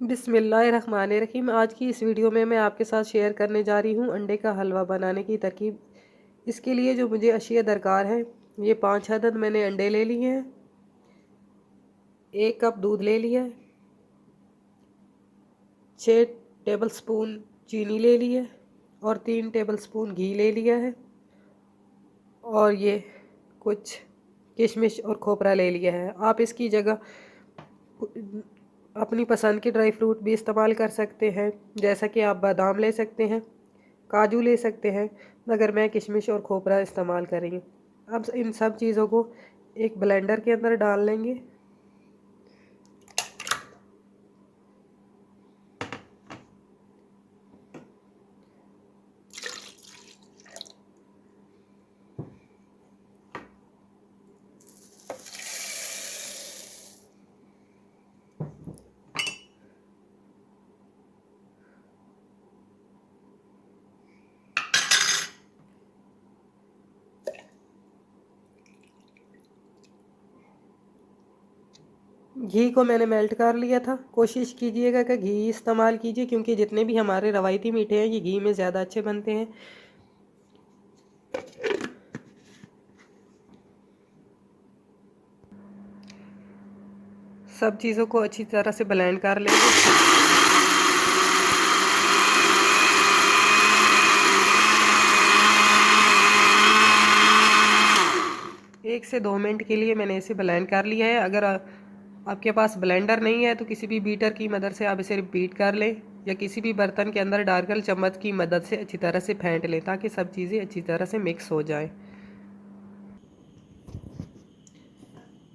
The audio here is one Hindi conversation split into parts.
बिस्मिल्लाहिर्रहमानिर्रहीम। आज की इस वीडियो में मैं आपके साथ शेयर करने जा रही हूँ अंडे का हलवा बनाने की तरकीब। इसके लिए जो मुझे अशिया दरकार है, ये 5 अदद मैंने अंडे ले लिए हैं, 1 कप दूध ले लिया है, 6 टेबल स्पून चीनी ले ली है और 3 टेबल स्पून घी ले लिया है, और ये कुछ किशमिश और खोपरा ले लिया है। आप इसकी जगह अपनी पसंद के ड्राई फ्रूट भी इस्तेमाल कर सकते हैं, जैसा कि आप बादाम ले सकते हैं, काजू ले सकते हैं, मगर मैं किशमिश और खोपरा इस्तेमाल कर रही हूँ। अब इन सब चीज़ों को एक ब्लेंडर के अंदर डाल लेंगे। घी को मैंने मेल्ट कर लिया था। कोशिश कीजिएगा कि घी इस्तेमाल कीजिए, क्योंकि जितने भी हमारे रवायती मीठे हैं ये घी में ज़्यादा अच्छे बनते हैं। सब चीज़ों को अच्छी तरह से ब्लेंड कर लेंगे। 1 से 2 मिनट के लिए मैंने इसे ब्लेंड कर लिया है। अगर आपके पास ब्लेंडर नहीं है तो किसी भी बीटर की मदद से आप इसे बीट कर लें, या किसी भी बर्तन के अंदर डालकर चम्मच की मदद से अच्छी तरह से फेंट लें, ताकि सब चीज़ें अच्छी तरह से मिक्स हो जाएं।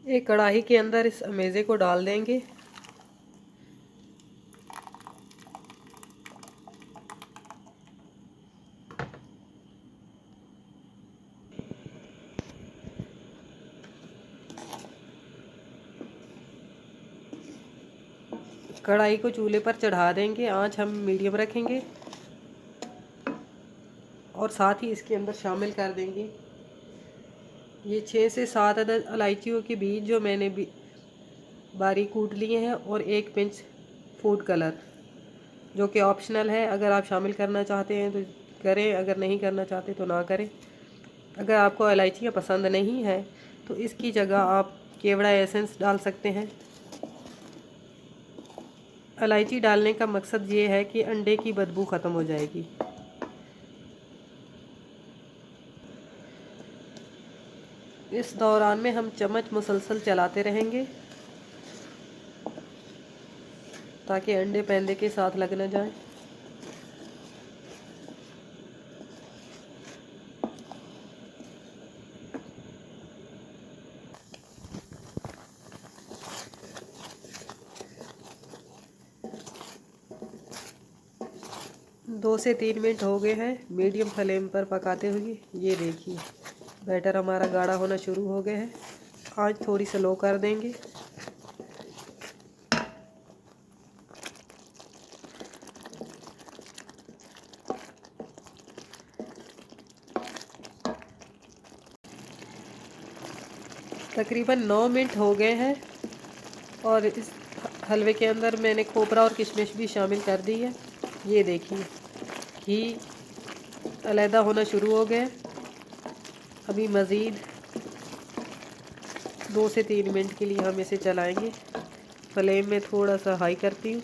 एक कढ़ाई के अंदर इस अमेज़े को डाल देंगे। कढ़ाई को चूल्हे पर चढ़ा देंगे, आंच हम मीडियम रखेंगे, और साथ ही इसके अंदर शामिल कर देंगे ये 6 से 7 अदद इलायचियों के बीज जो मैंने बारीक कूट लिए हैं, और 1 पिंच फूड कलर, जो कि ऑप्शनल है। अगर आप शामिल करना चाहते हैं तो करें, अगर नहीं करना चाहते तो ना करें। अगर आपको इलायचियाँ पसंद नहीं है तो इसकी जगह आप केवड़ा एसेंस डाल सकते हैं। इलायची डालने का मकसद ये है कि अंडे की बदबू ख़त्म हो जाएगी। इस दौरान में हम चम्मच मुसलसल चलाते रहेंगे, ताकि अंडे पैंदे के साथ लग न जाएं। दो से 3 मिनट हो गए हैं मीडियम फ्लेम पर पकाते हुए। ये देखिए बैटर हमारा गाढ़ा होना शुरू हो गया है। आंच थोड़ी स्लो कर देंगे। तकरीबन 9 मिनट हो गए हैं, और इस हलवे के अंदर मैंने खोपरा और किशमिश भी शामिल कर दी है। ये देखिए घी अलहदा होना शुरू हो गया। अभी मज़ीद 2 से 3 मिनट के लिए हम इसे चलाएंगे। फ्लेम में थोड़ा सा हाई करती हूँ।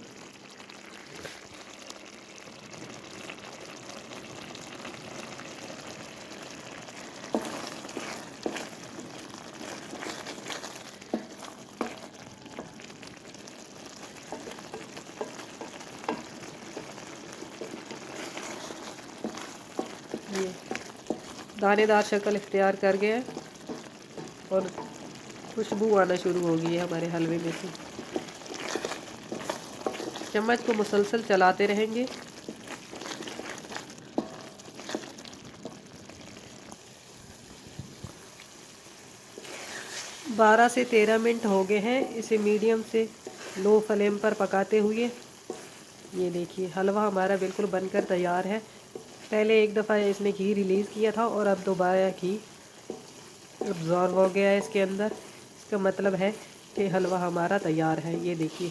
ये दानेदार शक्ल इख्तियार कर गया है, और खुशबू आना शुरू हो गई है हमारे हलवे में से। चम्मच को मुसलसल चलाते रहेंगे। बारह से 13 मिनट हो गए हैं इसे मीडियम से लो फ्लेम पर पकाते हुए। ये देखिए हलवा हमारा बिल्कुल बनकर तैयार है। पहले एक दफ़ा इसने घी रिलीज़ किया था, और अब दोबारा घी अब्ज़ॉर्ब हो गया है इसके अंदर। इसका मतलब है कि हलवा हमारा तैयार है। ये देखिए